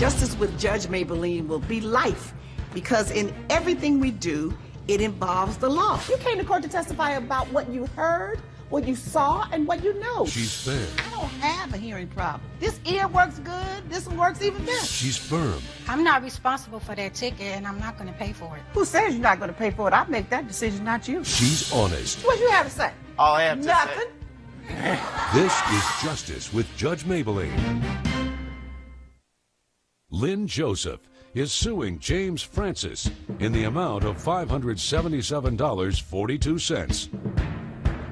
Justice with Judge Mablean will be life, because in everything we do, it involves the law. You came to court to testify about what you heard, what you saw, and what you know. She's fair. I don't have a hearing problem. This ear works good. This one works even better. She's firm. I'm not responsible for that ticket, and I'm not going to pay for it. Who says you're not going to pay for it? I make that decision, not you. She's honest. What you have to say? All I have to Nothing. say. This is Justice with Judge Mablean. Lynn Joseph is suing James Francis in the amount of $577.42.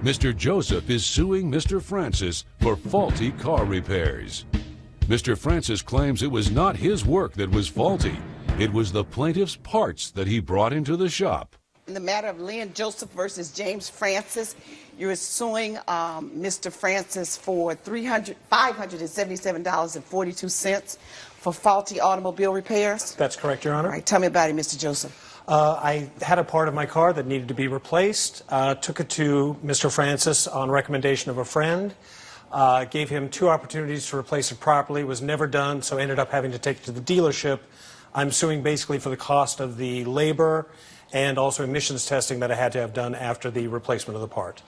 Mr. Joseph is suing Mr. Francis for faulty car repairs. Mr. Francis claims it was not his work that was faulty. It was the plaintiff's parts that he brought into the shop. In the matter of Lynn Joseph versus James Francis, you're suing Mr. Francis for $577.42 for faulty automobile repairs. That's correct, Your Honor. All right, tell me about it, Mr. Joseph. I had a part of my car that needed to be replaced, took it to Mr. Francis on recommendation of a friend, gave him 2 opportunities to replace it properly, was never done, so ended up having to take it to the dealership. I'm suing basically for the cost of the labor and also emissions testing that I had to have done after the replacement of the part.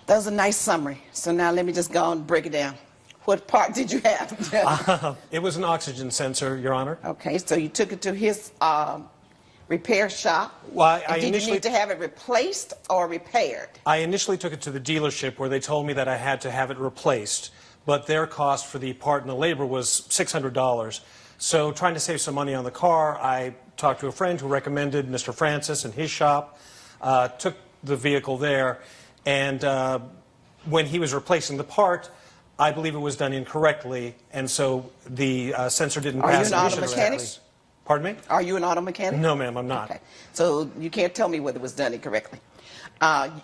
That was a nice summary. So now let me just go and break it down. What part did you have? It was an oxygen sensor, Your Honor. Okay, so you took it to his repair shop. Well, Did you need to have it replaced or repaired? I initially took it to the dealership where they told me that I had to have it replaced, but their cost for the part and the labor was $600. So trying to save some money on the car, I talked to a friend who recommended Mr. Francis and his shop, took the vehicle there, and when he was replacing the part, I believe it was done incorrectly, and so the sensor didn't pass. Are you an auto mechanic? Pardon me? Are you an auto mechanic? No, ma'am, I'm not. Okay, so you can't tell me whether it was done incorrectly.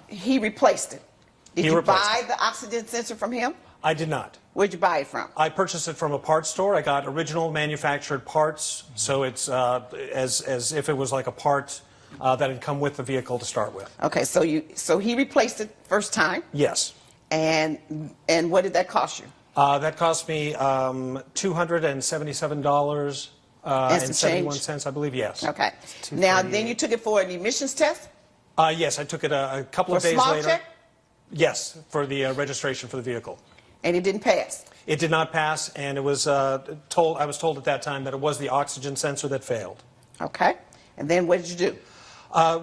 He replaced it. Did you buy the oxygen sensor from him? I did not. Where'd you buy it from? I purchased it from a parts store. I got original manufactured parts, so it's as if it was like a part that had come with the vehicle to start with. Okay, so he replaced it first time. Yes. And what did that cost you? That cost me $277.71, I believe. Yes. Okay. Now then you took it for an emissions test? Yes, I took it a couple of days later. For smog check? Yes, for the registration for the vehicle. And it didn't pass? It did not pass, and it was I was told at that time that it was the oxygen sensor that failed. Okay. And then what did you do?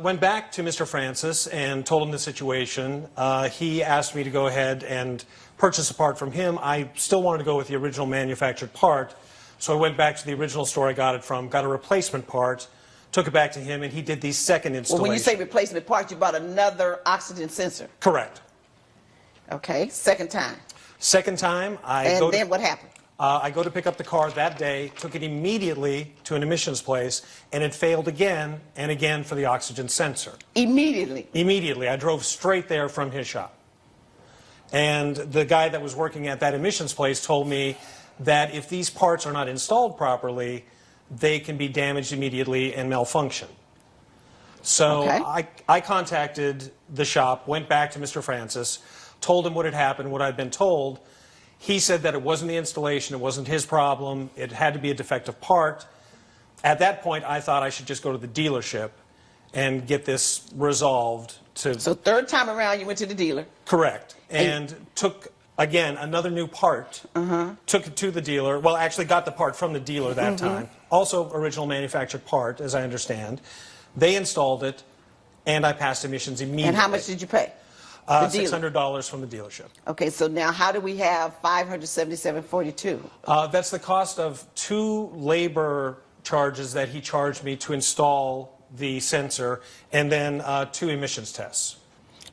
Went back to Mr. Francis and told him the situation. He asked me to go ahead and purchase a part from him. I still wanted to go with the original manufactured part, so I went back to the original store I got it from, got a replacement part, took it back to him, and he did the second installation. Well, when you say replacement part, you bought another oxygen sensor? Correct. Okay. Second time? Second time, And then what happened? I go to pick up the car that day, took it immediately to an emissions place, and it failed again and again for the oxygen sensor. Immediately? Immediately. I drove straight there from his shop. And the guy that was working at that emissions place told me that if these parts are not installed properly, they can be damaged immediately and malfunction. So Okay. I contacted the shop, went back to Mr. Francis, told him what had happened, what I'd been told. He said that it wasn't the installation, it wasn't his problem, it had to be a defective part. At that point, I thought I should just go to the dealership and get this resolved. So third time around, you went to the dealer? Correct. And took, again, another new part, took it to the dealer, well, actually got the part from the dealer that time, also original manufactured part, as I understand. They installed it, and I passed emissions immediately. And how much did you pay? $600 from the dealership. Okay, so now how do we have $577.42? That's the cost of 2 labor charges that he charged me to install the sensor, and then 2 emissions tests.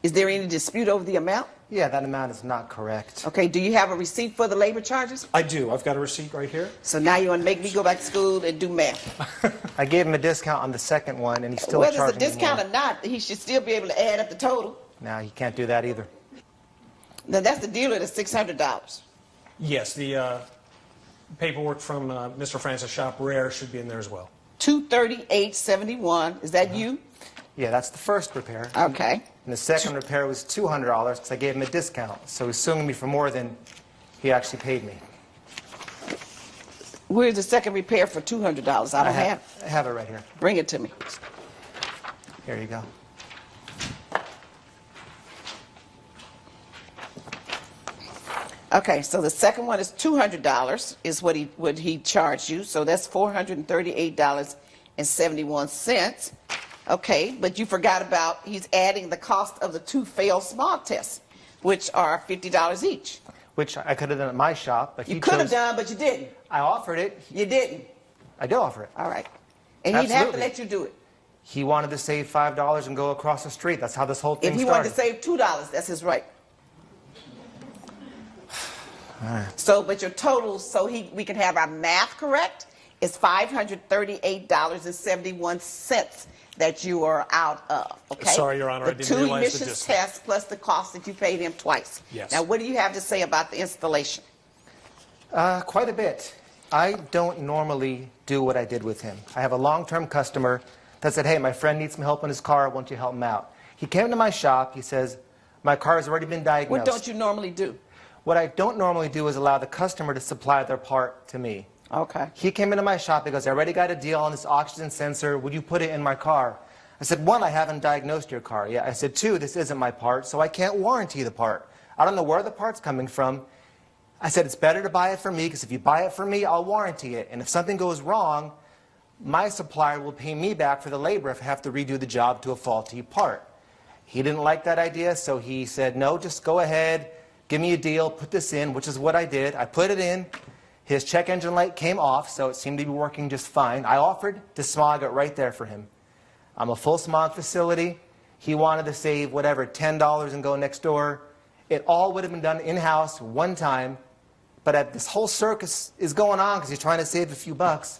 Is there any dispute over the amount? Yeah, that amount is not correct. Okay, do you have a receipt for the labor charges? I do. I've got a receipt right here. So now you want to make me go back to school and do math? I gave him a discount on the second one, and he's still Whether charging it's a discount me or not, he should still be able to add up the total. more. No, he can't do that either. Now that's the dealer, that's $600. Yes, the paperwork from Mr. Francis' shop, Rare, should be in there as well. $238.71. Is that you? Yeah, that's the first repair. Okay. And the second repair was $200 because I gave him a discount. So he's suing me for more than he actually paid me. Where's the second repair for $200? I don't have it. I have it right here. Bring it to me. Here you go. Okay, so the second one is $200 is what he charged you. So that's $438.71. Okay, but you forgot about he's adding the cost of the 2 failed smog tests, which are $50 each. Which I could have done at my shop, but You could have done, but you didn't. I offered it. You didn't. I did offer it. All right. And he'd have to Absolutely. let you do it. He wanted to save $5 and go across the street. That's how this whole thing If he started. wanted to save $2, that's his right. So, but your total, so we can have our math correct, is $538.71 that you are out of. Okay. Sorry, Your Honor, I didn't realize the The 2 emissions distance. tests plus the cost that you paid him twice. Yes. Now, what do you have to say about the installation? Quite a bit. I don't normally do what I did with him. I have a long-term customer that said, hey, my friend needs some help in his car. Won't you help him out? He came to my shop. He says, my car has already been diagnosed. What don't you normally do? What I don't normally do is allow the customer to supply their part to me. Okay. He came into my shop. He goes, I already got a deal on this oxygen sensor. Would you put it in my car? I said, 1, I haven't diagnosed your car yet. I said, 2, this isn't my part, so I can't warranty the part. I don't know where the part's coming from. I said, it's better to buy it from me, because if you buy it from me, I'll warranty it. And if something goes wrong, my supplier will pay me back for the labor if I have to redo the job to a faulty part. He didn't like that idea, so he said, no, just go ahead, give me a deal, put this in, which is what I did. I put it in. His check engine light came off, so it seemed to be working just fine. I offered to smog it right there for him. I'm a full smog facility. He wanted to save whatever, $10 and go next door. It all would have been done in-house one time, but this whole circus is going on because he's trying to save a few bucks.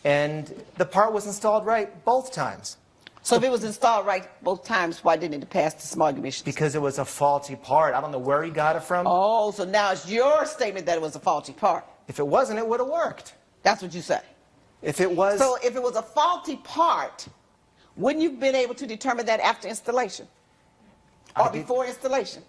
And the part was installed right both times. So if it was installed right both times, why didn't it pass the smog emissions? Because it was a faulty part. I don't know where he got it from. Oh, so now it's your statement that it was a faulty part. If it wasn't, it would have worked. That's what you say. If it was... So if it was a faulty part, wouldn't you have been able to determine that after installation? Or before installation?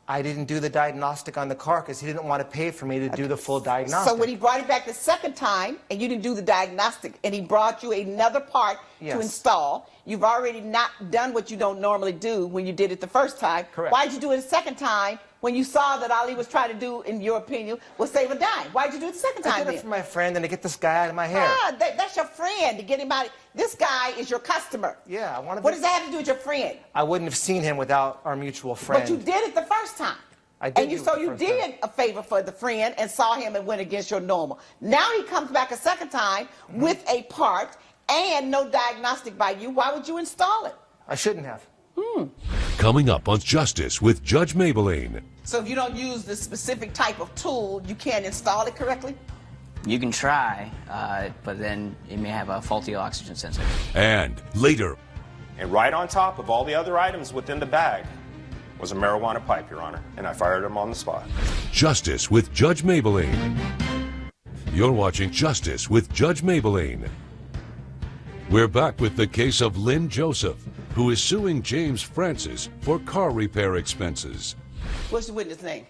I didn't do the diagnostic on the car because he didn't want to pay for me to do the full diagnostic. So when he brought it back the second time and you didn't do the diagnostic and he brought you another part Yes. to install, you've already not done what you don't normally do when you did it the first time. Correct. Why'd you do it the second time when you saw that all he was trying to do, in your opinion, was save a dime? Why'd you do it the second I time did it then? for my friend and to get this guy out of my hair. Ah, that's your friend, to get him out. This guy is your customer. Yeah, I wanted What to... does that have to do with your friend? I wouldn't have seen him without our mutual friend. But you did it the first time. I did And you, do it so the you first did time. a favor for the friend and saw him and went against your normal. Now he comes back a second time with a part and no diagnostic by you. Why would you install it? I shouldn't have. Coming up on Justice with Judge Mablean. So if you don't use the specific type of tool, you can't install it correctly? You can try, but then it may have a faulty oxygen sensor. And later, And right on top of all the other items within the bag was a marijuana pipe, Your Honor, and I fired him on the spot. Justice with Judge Mablean. You're watching Justice with Judge Mablean. We're back with the case of Lynn Joseph, who is suing James Francis for car repair expenses. What's the witness name?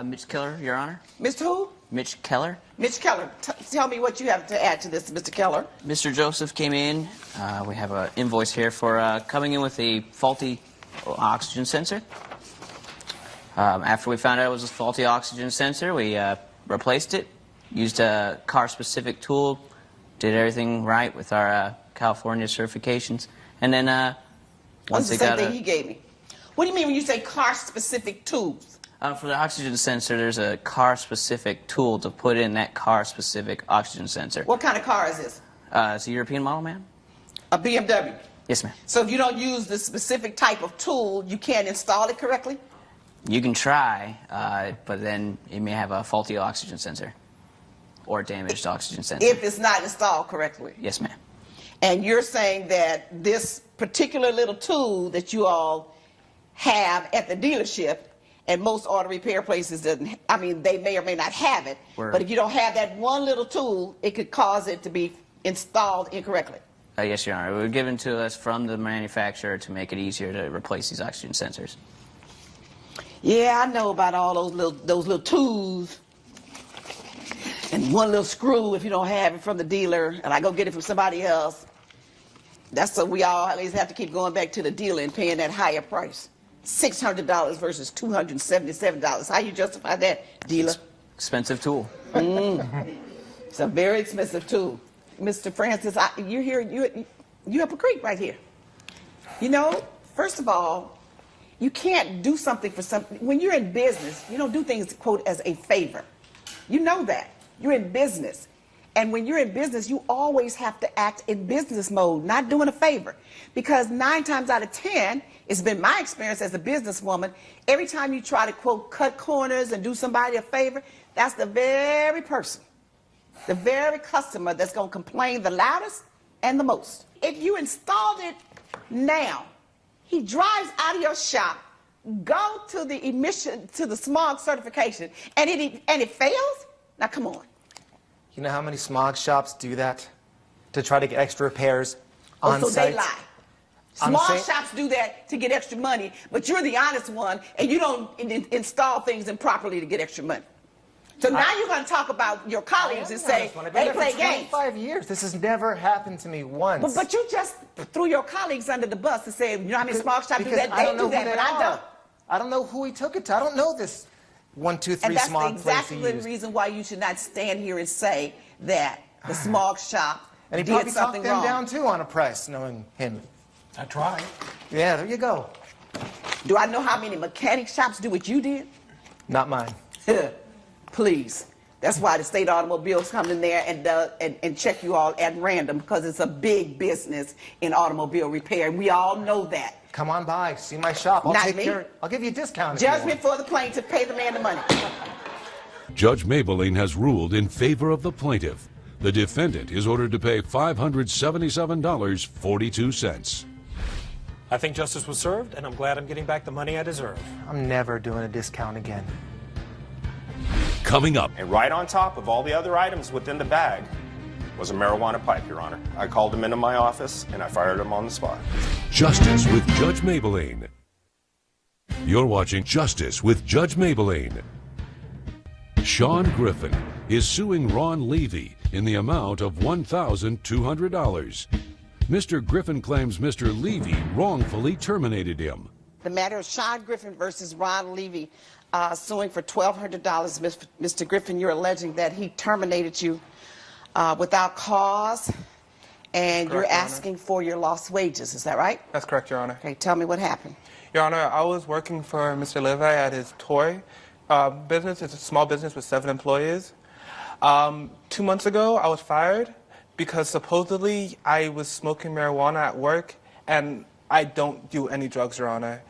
Mitch Keller, Your Honor. Mr. Who? Mitch Keller. Mitch Keller. Tell me what you have to add to this, Mr. Keller. Mr. Joseph came in. We have an invoice here for coming in with a faulty oxygen sensor. After we found out it was a faulty oxygen sensor, we replaced it, used a car-specific tool, did everything right with our California certifications, and then once That's the it same got thing he gave me. What do you mean when you say car-specific tools? for the oxygen sensor, there's a car-specific tool to put in that car-specific oxygen sensor. What kind of car is this? It's a European model, ma'am? A BMW. Yes, ma'am. So if you don't use the specific type of tool, you can't install it correctly? You can try, but then it may have a faulty oxygen sensor or damaged oxygen sensor. If it's not installed correctly. Yes, ma'am. And you're saying that this particular little tool that you all have at the dealership, and most auto repair places doesn't, I mean, they may or may not have it, but if you don't have that one little tool, it could cause it to be installed incorrectly. Yes, Your Honor. It was given to us from the manufacturer to make it easier to replace these oxygen sensors. Yeah, I know about all those little tools and one little screw if you don't have it from the dealer, and I go get it from somebody else. That's so we all always have to keep going back to the dealer and paying that higher price. $600 versus $277. How you justify that, dealer? Expensive tool. It's a very expensive tool. Mr. Francis, you're here, you up a creek right here. You know, first of all, you can't do something for something. When you're in business, you don't do things, quote, as a favor. You know that. You're in business. And when you're in business, you always have to act in business mode, not doing a favor. Because 9 times out of 10, it's been my experience as a businesswoman, every time you try to, quote, cut corners and do somebody a favor, that's the very person, the very customer that's going to complain the loudest and the most. If you installed it now, he drives out of your shop, go to the smog certification, and it fails? Now, come on. You know how many smog shops do that to try to get extra repairs on so site? They lie. Small shops do that to get extra money, but you're the honest one, and you don't install things improperly to get extra money. So now you're going to talk about your colleagues and say they play games. 25 years. This has never happened to me once. But you just threw your colleagues under the bus and said, you know how many small shops do that? They do that, but I don't. I don't know who he took it to. I don't know this 1, 2, 3 smog place he That's exactly the reason why you should not stand here and say that the smog shop and he did probably something talked them wrong. down too on a price, knowing him. I tried. Yeah, there you go. Do I know how many mechanic shops do what you did? Not mine. Please. That's why the state automobiles come in there and check you all at random, because it's a big business in automobile repair, and we all know that. Come on by, see my shop. I'll Not take me. care. I'll give you a discount. Judgment for the plaintiff, pay the man the money. Judge Mablean has ruled in favor of the plaintiff. The defendant is ordered to pay $577.42. I think justice was served, and I'm glad I'm getting back the money I deserve. I'm never doing a discount again. Coming up. And right on top of all the other items within the bag was a marijuana pipe, Your Honor. I called him into my office, and I fired him on the spot. Justice with Judge Mablean. You're watching Justice with Judge Mablean. Sean Griffin is suing Ron Levy in the amount of $1,200. Mr. Griffin claims Mr. Levy wrongfully terminated him. The matter of Sean Griffin versus Ron Levy suing for $1,200. Mr. Griffin, you're alleging that he terminated you without cause, and you're asking for your lost wages. Is that right? That's correct, Your Honor. Okay, tell me what happened. Your Honor, I was working for Mr. Levy at his toy business. It's a small business with 7 employees. 2 months ago, I was fired because supposedly I was smoking marijuana at work, and I don't do any drugs, Your Honor.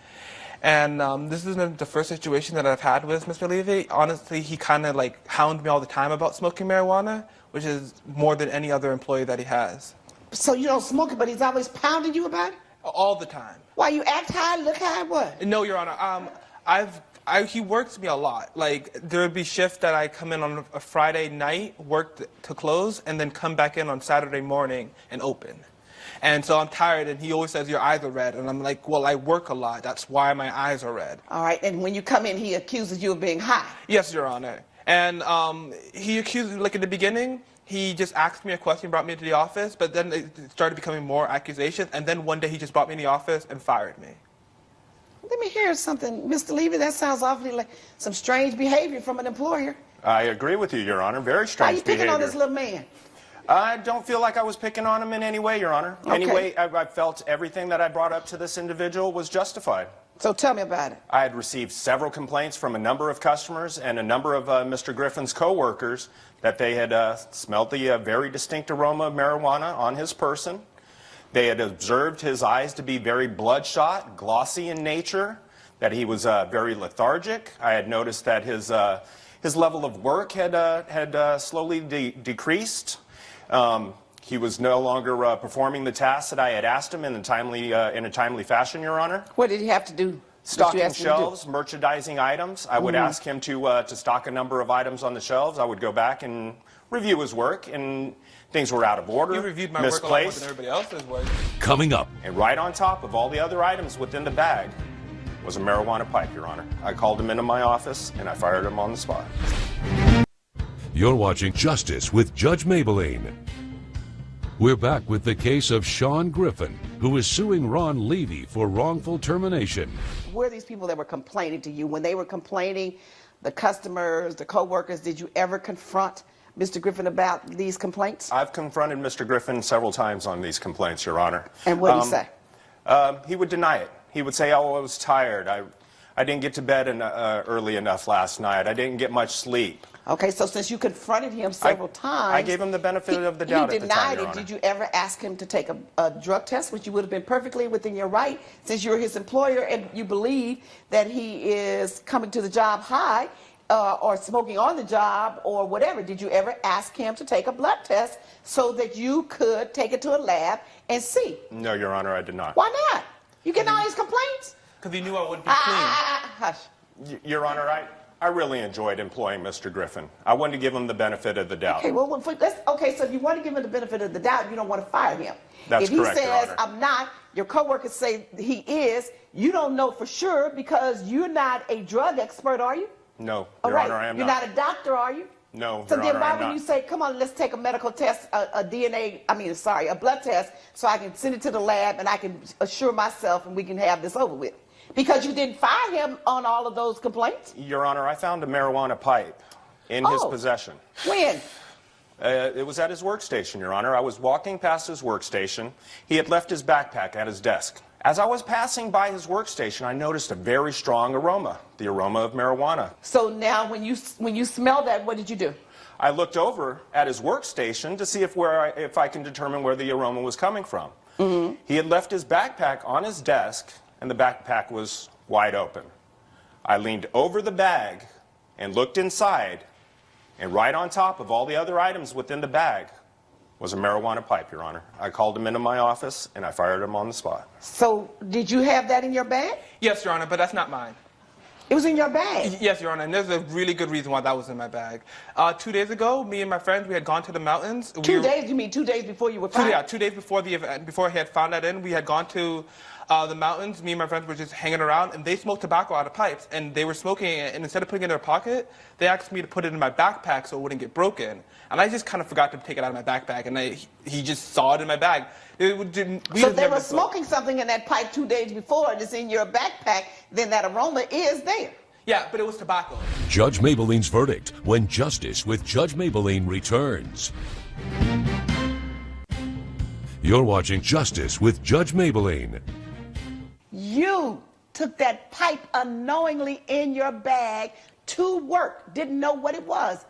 And this isn't the first situation that I've had with Mr. Levy. Honestly, he kind of like hounds me all the time about smoking marijuana, which is more than any other employee that he has. So you don't smoke it, but he's always pounding you about it? All the time. Why, you act high, look high, what? No, Your Honor. He works me a lot. Like, there would be shifts that I come in on a Friday night, work to close, and then come back in on Saturday morning and open. And so I'm tired, and he always says, your eyes are red. And I'm like, well, I work a lot. That's why my eyes are red. All right, and when you come in, he accuses you of being high. Yes, Your Honor. And he accused me, like in the beginning, he just asked me a question, brought me into the office, but then it started becoming more accusations. And then one day he just brought me in the office and fired me. Let me hear something, Mr. Levy. That sounds awfully like some strange behavior from an employer. I agree with you, Your Honor. Very Why are strange you picking behavior. on this little man? I don't feel like I was picking on him in any way, Your Honor. Okay. Anyway, I felt everything that I brought up to this individual was justified. So tell me about it. I had received several complaints from a number of customers and a number of Mr. Griffin's co-workers that they had smelled the very distinct aroma of marijuana on his person. They had observed his eyes to be very bloodshot, glossy in nature, that he was very lethargic. I had noticed that his level of work had slowly decreased. He was no longer performing the tasks that I had asked him in a timely fashion, Your Honor. What did he have to do? Stocking shelves, merchandising items. I would ask him to stock a number of items on the shelves. I would go back and review his work, and things were out of order, You reviewed my misplaced. work a lot more than everybody else's work. Coming up. And right on top of all the other items within the bag was a marijuana pipe, Your Honor. I called him into my office, and I fired him on the spot. You're watching Justice with Judge Mablean. We're back with the case of Sean Griffin, who is suing Ron Levy for wrongful termination. Were these people that were complaining to you, when they were complaining, the customers, the co-workers, did you ever confront Mr. Griffin about these complaints? I've confronted Mr. Griffin several times on these complaints, Your Honor. And what did he say? He would deny it. He would say, oh, I was tired. I didn't get to bed early enough last night. I didn't get much sleep. Okay, so since you confronted him several times... I gave him the benefit of the doubt at the time, Your Honor. He denied it. Did you ever ask him to take a drug test, which you would have been perfectly within your right, since you're his employer and you believe that he is coming to the job high or smoking on the job or whatever? Did you ever ask him to take a blood test so that you could take it to a lab and see? No, Your Honor, I did not. Why not? You getting all these complaints? Because he knew I wouldn't be clean. Hush. Your Honor, I really enjoyed employing Mr. Griffin. I wanted to give him the benefit of the doubt. Okay, well, okay, so if you want to give him the benefit of the doubt, you don't want to fire him. That's correct, If he Your says, Honor. I'm not, your coworkers say he is, you don't know for sure because you're not a drug expert, are you? No, All Your right. Honor, I am You're not a doctor, are you? No, So Your then Honor, why I'm would not. you say, come on, let's take a medical test, a blood test, so I can send it to the lab and I can assure myself and we can have this over with? Because you didn't fire him on all of those complaints? Your Honor, I found a marijuana pipe in his possession. When? It was at his workstation, Your Honor. I was walking past his workstation. He had left his backpack at his desk. As I was passing by his workstation, I noticed a very strong aroma, the aroma of marijuana. So now when you smell that, what did you do? I looked over at his workstation to see if I can determine where the aroma was coming from. Mm-hmm. He had left his backpack on his desk, and the backpack was wide open. I leaned over the bag and looked inside, and right on top of all the other items within the bag was a marijuana pipe, Your Honor. I called him into my office, and I fired him on the spot. So did you have that in your bag? Yes, Your Honor, but that's not mine. It was in your bag? Yes, Your Honor, and there's a really good reason why that was in my bag. 2 days ago, me and my friends, we had gone to the mountains. 2 days? You mean 2 days before you were fired? Yeah, 2 days before the event, before he had found that in, we had gone to the mountains. Me and my friends were just hanging around, and they smoked tobacco out of pipes, and they were smoking it, and instead of putting it in their pocket, they asked me to put it in my backpack so it wouldn't get broken. And I just kind of forgot to take it out of my backpack, and he just saw it in my bag. So they were smoking something in that pipe 2 days before, and it's in your backpack, then that aroma is there. Yeah, but it was tobacco. Judge Mablean's verdict when Justice with Judge Mablean returns. You're watching Justice with Judge Mablean. You took that pipe unknowingly in your bag to work, didn't know what it was.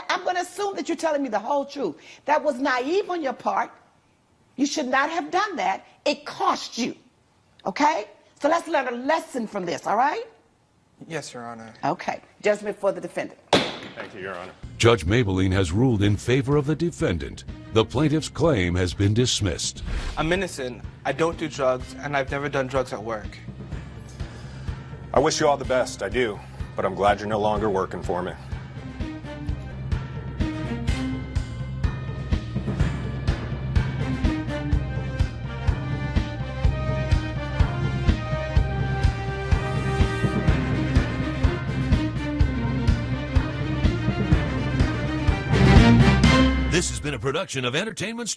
I'm going to assume that you're telling me the whole truth. That was naive on your part. You should not have done that. It cost you. Okay? So let's learn a lesson from this, all right? Yes, Your Honor. Okay. Judgment for the defendant. Thank you, Your Honor. Judge Mablean has ruled in favor of the defendant. The plaintiff's claim has been dismissed. I'm innocent. I don't do drugs, and I've never done drugs at work. I wish you all the best, I do, but I'm glad you're no longer working for me. This has been a production of Entertainment